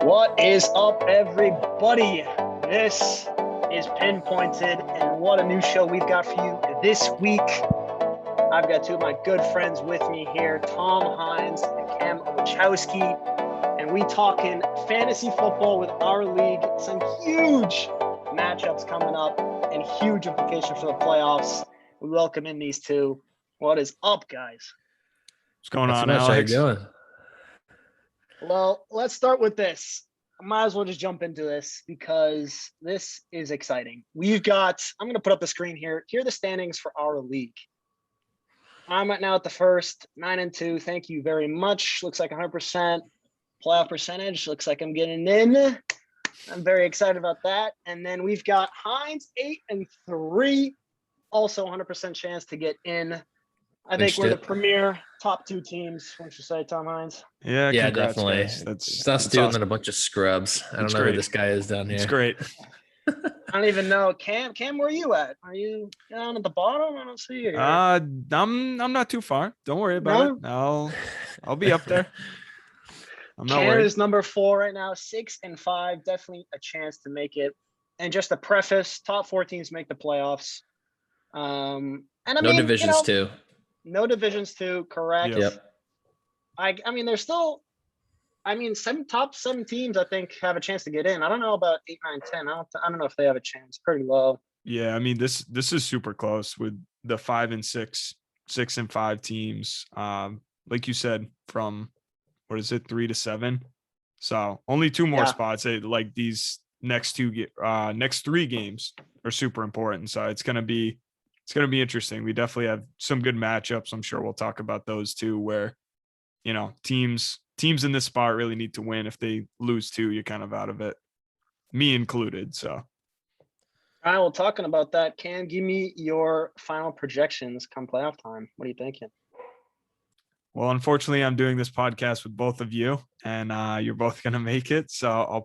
What is up, everybody? This is Pinpointed, and what a new show we've got for you this week. I've got two of my good friends with me here, Tom Hines and Cam Wachowski, and we talking fantasy football with our league. Some huge matchups coming up and huge implications for the playoffs. We welcome in these two. What is up, guys? What's going on, How you Alex? doing? Well, let's start with this. I might as well just jump into this because this is exciting. I'm going to put up the screen here. Here are the standings for our league. I'm right now at the first, 9-2. Thank you very much. Looks like 100% playoff percentage. Looks like I'm getting in. I'm very excited about that. And then we've got Hines 8-3. Also 100% chance to get in. I think we're the premier top two teams. What you say, Tom Hines? Yeah, congrats, definitely. guys. It's us doing awesome. And a bunch of scrubs. I don't know who this guy is down here. It's great. I don't even know. Cam, where are you at? Are you down at the bottom? I don't see you. I'm not too far. Don't worry about it. I'll be up there. I'm not worried. Cam is number 4 right now, 6-5. Definitely a chance to make it. And just to preface, top 4 teams make the playoffs. And no divisions too. No divisions too, correct. Yep. I mean, there's still, top 7 teams I think have a chance to get in. I don't know about 8, 9, 10. I don't know if they have a chance. Pretty low. Yeah, I mean this is super close with the 5 and 6, 6 and 5 teams. Like you said, from 3 to 7. So only 2 more spots. Like these next 3 games are super important. So it's gonna be interesting. We definitely have some good matchups. I'm sure we'll talk about those too, where, teams in this spot really need to win. If they lose 2, you're kind of out of it, me included. So. All right. Well, talking about that, Cam, give me your final projections come playoff time. What are you thinking? Well, unfortunately, I'm doing this podcast with both of you, and you're both going to make it. So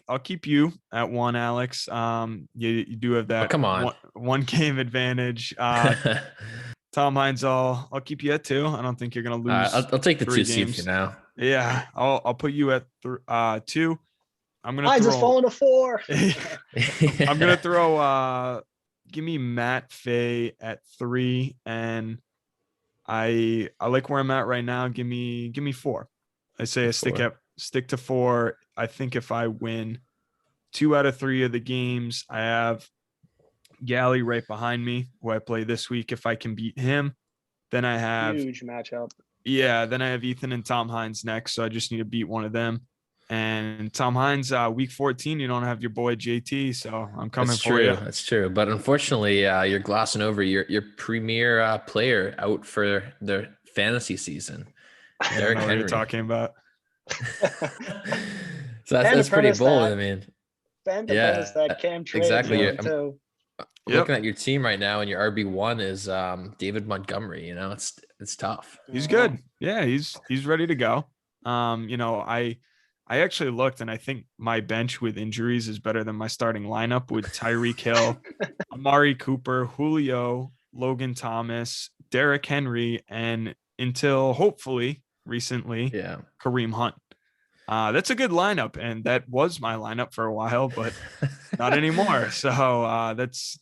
I'll keep you at 1, Alex. You do have that come on. one game advantage. Tom Hines, I'll keep you at 2. I don't think you're gonna lose. I'll take the 2 seed for now. Yeah, I'll put you at 2. I'm gonna Hines is falling to 4. I'm gonna throw give me Matt Fay at 3, and I like where I'm at right now. Give me 4. I say I stick to 4. I think if I win 2 out of 3 of the games, I have Gally right behind me, who I play this week. If I can beat him, then I have huge matchup. Yeah, then I have Ethan and Tom Hines next, so I just need to beat one of them. And Tom Hines, week 14, you don't have your boy JT, so I'm coming for you. That's true. But unfortunately, you're glossing over your premier player out for the fantasy season. Derrick Henry. What are you talking about? So that's pretty bold. I mean, that Cam trade exactly. Looking at your team right now, and your RB1 is David Montgomery. It's tough. He's good. Yeah, he's ready to go. I actually looked, and I think my bench with injuries is better than my starting lineup with Tyreek Hill, Amari Cooper, Julio, Logan Thomas, Derrick Henry, and until hopefully recently, Kareem Hunt. That's a good lineup, and that was my lineup for a while, but not anymore. So that's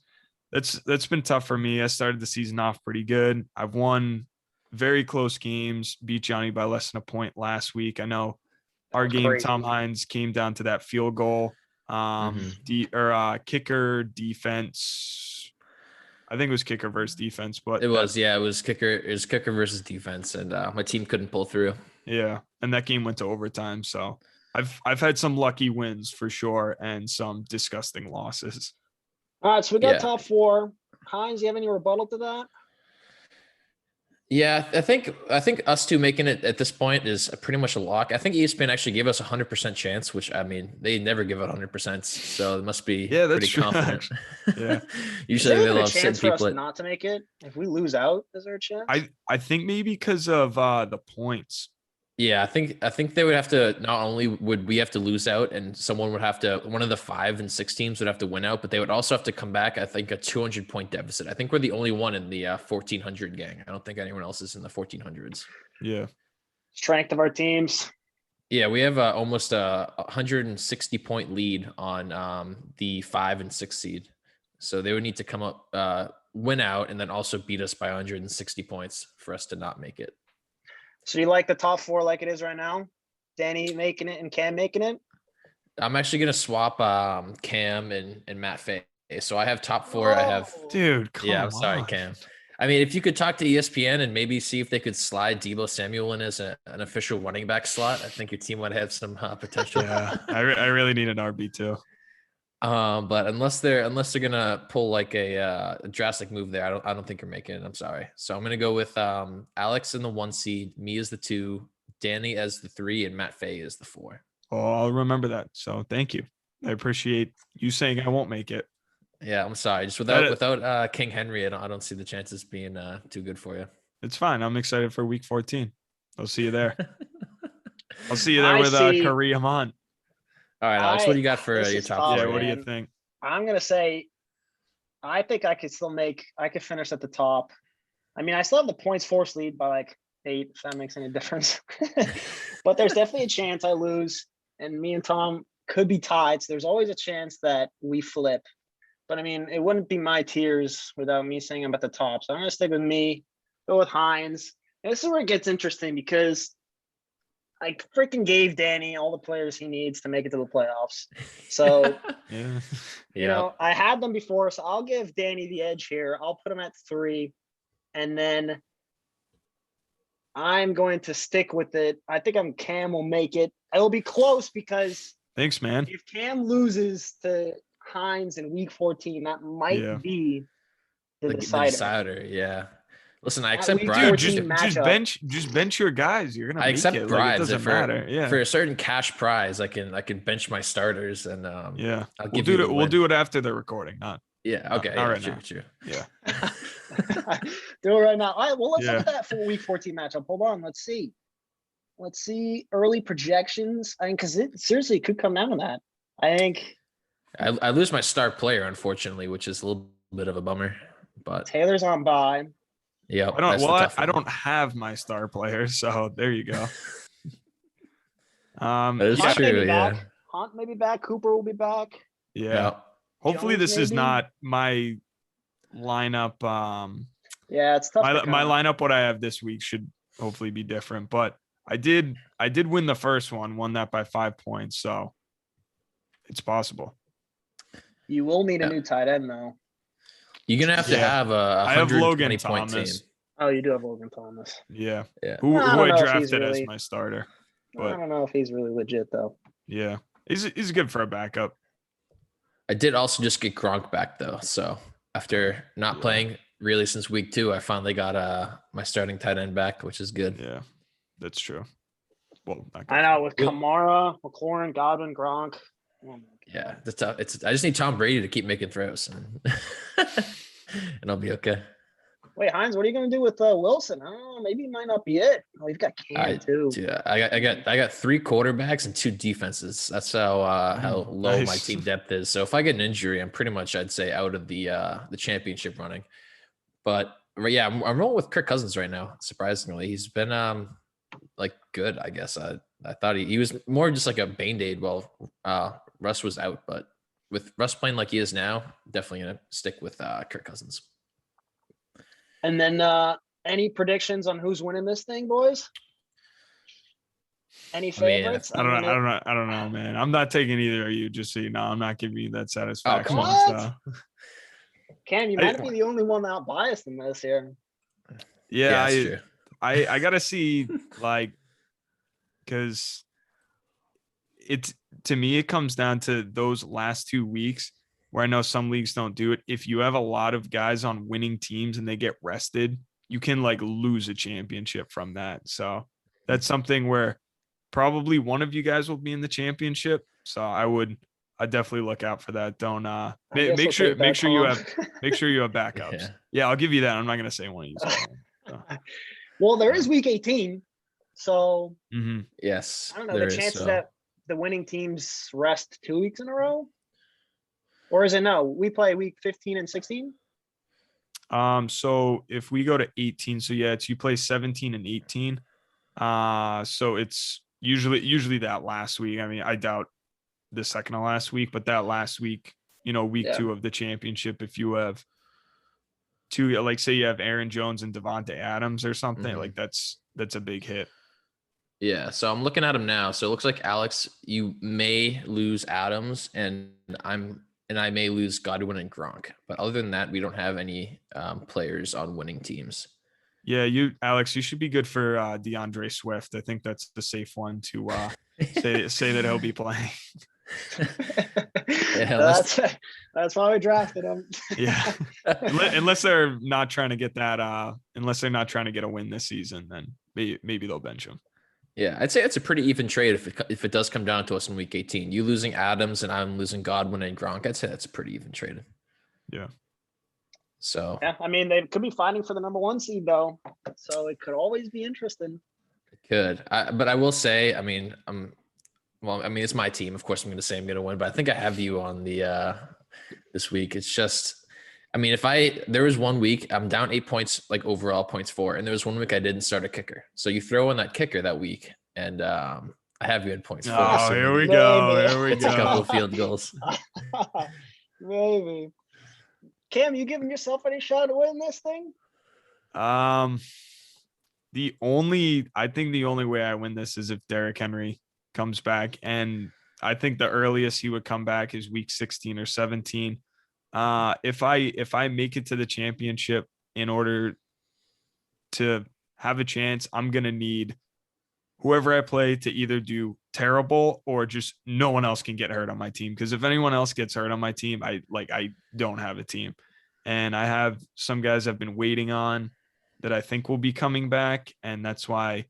been tough for me. I started the season off pretty good. I've won very close games, beat Johnny by less than a point last week. I know our game, crazy. Tom Hines, came down to that field goal, kicker defense. I think it was kicker versus defense, but it was kicker. It was kicker versus defense, and my team couldn't pull through. Yeah, and that game went to overtime. So I've had some lucky wins for sure, and some disgusting losses. All right, so we got top 4. Hines, you have any rebuttal to that? Yeah, I think us 2 making it at this point is pretty much a lock. I think ESPN actually gave us 100% chance, which I mean they never give it 100%, so it must be pretty confident. Yeah, usually they love sitting people not to make it. If we lose out, is there a chance? I think maybe because of the points. Yeah, I think they would have to, not only would we have to lose out and someone would have to, one of the 5 and 6 teams would have to win out, but they would also have to come back, I think, a 200-point deficit. I think we're the only one in the 1400 gang. I don't think anyone else is in the 1400s. Yeah. Strength of our teams. Yeah, we have almost a 160-point lead on the 5 and 6 seed. So they would need to come up, win out, and then also beat us by 160 points for us to not make it. So you like the top four like it is right now? Danny making it and Cam making it? I'm actually gonna swap Cam and Matt Fay. So I have top four. I have Oh. Dude, come yeah. I'm sorry, on. Cam. I mean, if you could talk to ESPN and maybe see if they could slide Debo Samuel in as an official running back slot, I think your team would have some potential. Yeah, I really need an RB too. But unless they're gonna pull like a drastic move there, I don't think you're making it. I'm sorry. So I'm gonna go with Alex in the 1 seed, me as the 2, Danny as the 3, and Matt Fay as the 4. Oh, I'll remember that. So thank you. I appreciate you saying I won't make it. Yeah, I'm sorry. Just That- without King Henry, I don't see the chances being too good for you. It's fine. I'm excited for week 14. I'll see you there. I'll see you there I with see- Kareem Hunt. All right, Alex, what do you got for this your is top tough, Yeah, four? what do you man. think? I'm gonna say, I think I could finish at the top. I mean, I still have the points force lead by like 8, if that makes any difference. But there's definitely a chance I lose, and me and Tom could be tied. So there's always a chance that we flip. But I mean, it wouldn't be my tiers without me saying I'm at the top. So I'm gonna stick with me, go with Hines. And this is where it gets interesting because I freaking gave Danny all the players he needs to make it to the playoffs. So Yeah. you know, I had them before, so I'll give Danny the edge here. I'll put him at 3, and then I'm going to stick with it. I think Cam will make it. It will be close because Thanks, man. if Cam loses to Hines in week 14, that might Yeah. be the the decider. decider. Yeah. Listen, I That accept week bribes. Dude, 14 just matchup. bench your guys. You're gonna I make accept it. Like, it bribes doesn't matter. Yeah. for a certain cash prize. I can bench my starters and Yeah. I'll We'll give do you it. the We'll win. do it after the recording, not Yeah. not- Okay. not yeah, right true. now. True. yeah. Do it right now. All right, well, let's Yeah. look at that for week 14 matchup. Hold on. Let's see. Let's see early projections. I mean, because it seriously could come down to that. I think I lose my star player, unfortunately, which is a little bit of a bummer. But Taylor's on bye. yeah, I don't. Well, I don't have my star player, so there you go. That is Hunt may true. be Yeah. back. Hunt may be back. Cooper will be back. Yeah. Yeah. Hopefully, Jones, this is maybe? not my lineup. Yeah, it's tough. My to my count. lineup, what I have this week, should hopefully be different. But I did win the first one, won that by 5 points, so it's possible. You will need a Yeah. new tight end though. You're gonna have to Yeah. have a I have 120 Logan point team. Thomas. Oh, you do have Logan Thomas. Yeah. Yeah. Who I don't I know if he's drafted as really- my starter. I But don't know if he's really legit though. yeah, he's good for a backup. I did also just get Gronk back though. So after not Yeah. playing really since week 2, I finally got my starting tight end back, which is good. Yeah, that's true. Well, not I good know for- with Well- Kamara, McLaurin, Godwin, Gronk. Oh my Yeah, God. that's tough. I just need Tom Brady to keep making throws, and, and I'll be okay. Wait, Hines, what are you gonna do with Wilson? I don't know. Maybe he might not be it. Oh, you've got Cam too. Dude, I got 3 quarterbacks and 2 defenses. That's how low my nice. team depth is. So if I get an injury, I'm pretty much, I'd say, out of the championship running. But yeah, I'm rolling with Kirk Cousins right now. Surprisingly, he's been like good. I guess I thought he was more just like a band-aid while Russ was out, but with Russ playing like he is now, definitely gonna stick with Kirk Cousins. And then any predictions on who's winning this thing, boys? Any I mean, favorites? I don't know, man. I'm not taking either of you. Just so you know, I'm not giving you that satisfaction. on. So. Cam, you might be the only one out biased in this here. Yeah, that's true. I gotta see like, because it's, to me, it comes down to those last 2 weeks where I know some leagues don't do it. If you have a lot of guys on winning teams and they get rested, you can like lose a championship from that. So that's something where probably one of you guys will be in the championship. So I definitely look out for that. Don't I guess make we'll sure take that, you Tom. have backups. Yeah. Yeah, I'll give you that. I'm not gonna say one of you. Well, there is week 18. So Mm-hmm. Yes, I don't know there the is, chances so. that the winning teams rest 2 weeks in a row. Or is it no? We play week 15 and 16. So if we go to 18, so yeah, it's you play 17 and 18. So it's usually that last week. I mean, I doubt the second to last week, but that last week, week Yeah. 2 of the championship, if you have two, like say you have Aaron Jones and Devontae Adams or something, Mhm. like that's a big hit. Yeah, so I'm looking at him now. So it looks like Alex, you may lose Adams, and I may lose Godwin and Gronk. But other than that, we don't have any players on winning teams. Yeah, Alex, you should be good for DeAndre Swift. I think that's the safe one to say that he'll be playing. Yeah, unless- That's why we drafted him. Yeah. Unless they're not trying to get that unless they're not trying to get a win this season, then maybe they'll bench him. Yeah, I'd say it's a pretty even trade if it does come down to us in week 18. You losing Adams and I'm losing Godwin and Gronk. I'd say that's a pretty even trade. Yeah. So Yeah, I mean, they could be fighting for the number 1 seed though, so it could always be interesting. good. But I will say, I mean, it's my team. Of course, I'm going to say I'm going to win, but I think I have you on the this week. It's just, I mean, there was 1 week I'm down 8 points, like overall points for, and there was 1 week I didn't start a kicker. So you throw in that kicker that week, and I have you in points for. Oh, so here we maybe- go. Here we it's a couple of go. field goals. Maybe. Cam, you giving yourself any shot to win this thing? I think the only way I win this is if Derrick Henry comes back, and I think the earliest he would come back is week 16 or 17. If I make it to the championship, in order to have a chance, I'm gonna need whoever I play to either do terrible or just no one else can get hurt on my team. Because if anyone else gets hurt on my team, I don't have a team. And I have some guys I've been waiting on that I think will be coming back. And that's why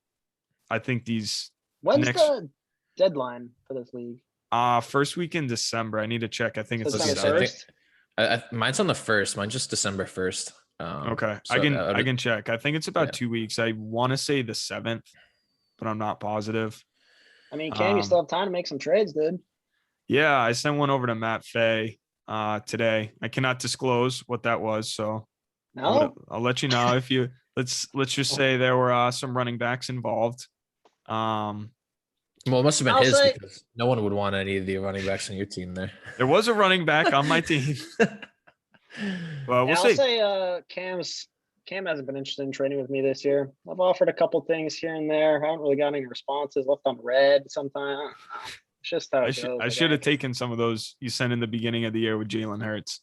I think these When's Next- the deadline for this league? first week in December, I need to check. I think it's So the it's on the 7th. first? Mine's on the 1st. Mine's just December 1st. Okay. so I can check. I think it's about yeah. 2 weeks. I want to say the 7th, but I'm not positive. I mean, Cam, you still have time to make some trades, dude. Yeah, I sent one over to Matt Fay today. I cannot disclose what that was, so No? I'll let you know if you let's just say there were some running backs involved. Well, it must have been I'll his say- because no one would want any of the running backs on your team there. There was a running back on my team. Well, we'll Yeah, I'll see. say Cam hasn't been interested in trading with me this year. I've offered a couple things here and there. I haven't really got any responses. Left on red sometimes. It's just how it goes. I should have think. taken some of those you sent in the beginning of the year with Jalen Hurts.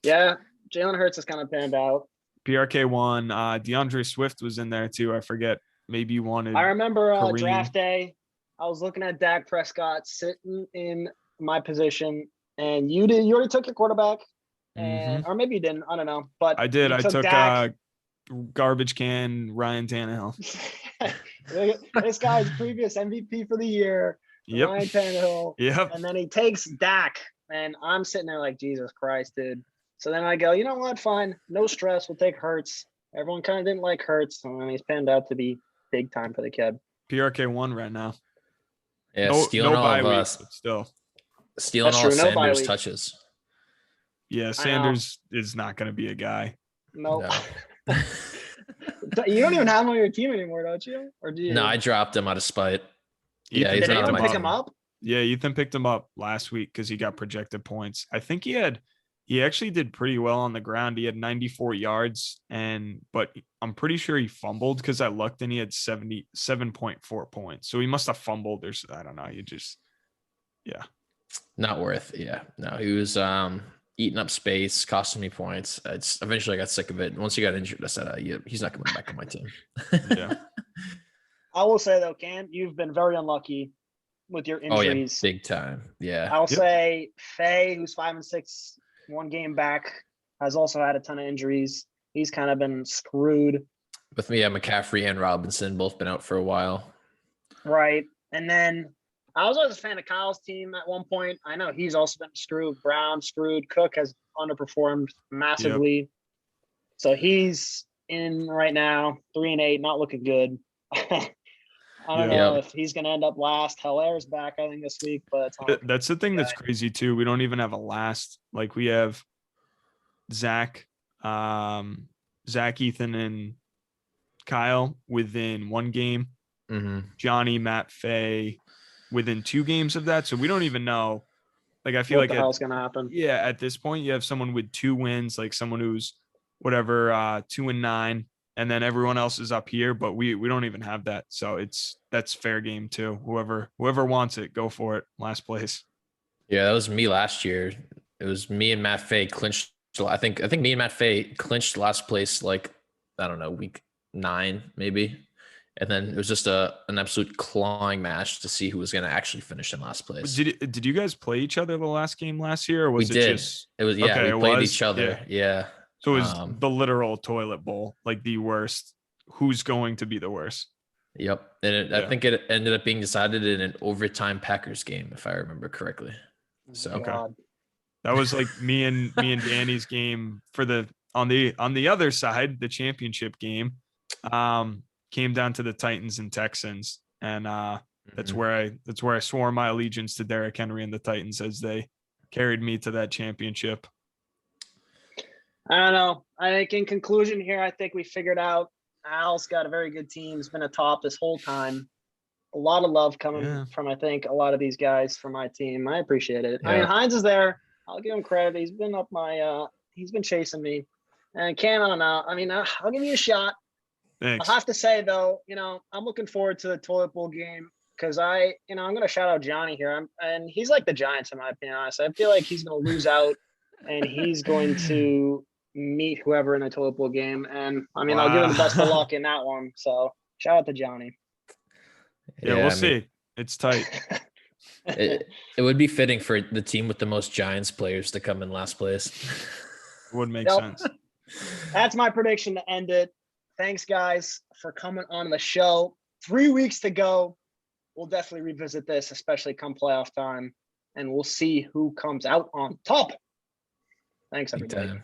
Yeah, Jalen Hurts has kind of panned out. PRK won. DeAndre Swift was in there too. I forget. Maybe you wanted. I remember Kareem. draft day. I was looking at Dak Prescott sitting in my position, and you already took your quarterback, and or maybe you didn't. I don't know, but I did. you I took Dak. garbage can Ryan Tannehill. This guy's previous MVP for the year, Yep. Ryan Tannehill, Yep. and then he takes Dak, and I'm sitting there like, Jesus Christ, dude. So then I go, you know what? Fine, no stress. We'll take Hurts. Everyone kind of didn't like Hurts, and then he's panned out to be big time for the kid. PRK won right now. Yeah, No stealing all bye of week, us, but still. stealing That's all true, no bye Sanders week. touches. Yeah, Sanders is not going to be a guy. Nope. No. You don't even have him on your team anymore, don't you? Or do you? No, I dropped him out of spite. Yeah, Ethan he's Did not picked on anyone my pick team. him up? Yeah, Ethan picked him up last week because he got projected points. I think he actually did pretty well on the ground. He had 94 yards, but I'm pretty sure he fumbled because I looked and he had 77.4 points. So he must have fumbled or I don't know. Not worth. Yeah, no, he was eating up space, costing me points. It's eventually I got sick of it. Once he got injured, I said, yeah, he's not coming back on my team. Yeah. I will say though, Cam, you've been very unlucky with your Oh yeah, injuries. big time. Yeah, I'll Yep. say Faye, who's 5-6, 1 game back, has also had a ton of injuries. He's kind of been screwed. with me, McCaffrey and Robinson both been out for a while. Right. And then I was always a fan of Kyle's team at one point. I know he's also been screwed. Brown screwed. Cook has underperformed massively. So he's in right now, 3-8, not looking good. I don't Yeah. know if he's going to end up last. Hilaire's back, I think, this week, but it's not looking That's the thing good. that's crazy too. We don't even have a last. Like we have Zach, Ethan, and Kyle within 1 game. Johnny, Matt Fay within 2 games of that. So we don't even know. Like, I feel What like the hell's gonna happen? yeah, at this point, you have someone with 2 wins, like someone who's whatever, 2-9, and then everyone else is up here, but we don't even have that. So that's fair game too. Whoever wants it, go for it. Last place. Yeah, that was me last year. It was me and Matt Fay clinched. I think me and Matt Fay clinched last place, like, I don't know, week 9 maybe. And then it was just an absolute clawing match to see who was going to actually finish in last place. Did you guys play each other the last game last year, or was We it did. just It was, okay, we it played was? each other. Yeah. So it was the literal toilet bowl, like the worst. Who's going to be the worst? Yep. And I think it ended up being decided in an overtime Packers game, if I remember correctly. So God. That was like me and Danny's game for on the other side, the championship game. Came down to the Titans and Texans, and that's where I swore my allegiance to Derrick Henry and the Titans as they carried me to that championship. I don't know. I think in conclusion here, I think we figured out Al's got a very good team. He's been a top this whole time. A lot of love coming from, I think, a lot of these guys from my team. I appreciate it. Yeah. I mean, Hines is there. I'll give him credit. He's been up my he's been chasing me. And Cam, I don't know. I mean, I'll give you a shot. Thanks. I'll have to say though, I'm looking forward to the toilet bowl game because I'm gonna shout out Johnny here. And he's like the Giants in my opinion. Honestly, I feel like he's gonna lose out, and he's going to meet whoever in the toilet bowl game. And I mean, I'll give him the best of luck in that one. So shout out to Johnny. Yeah, we'll see. It's tight. It would be fitting for the team with the most Giants players to come in last place. Would make sense. That's my prediction to end it. Thanks, guys, for coming on the show. 3 weeks to go. We'll definitely revisit this, especially come playoff time, and we'll see who comes out on top. Thanks, everybody.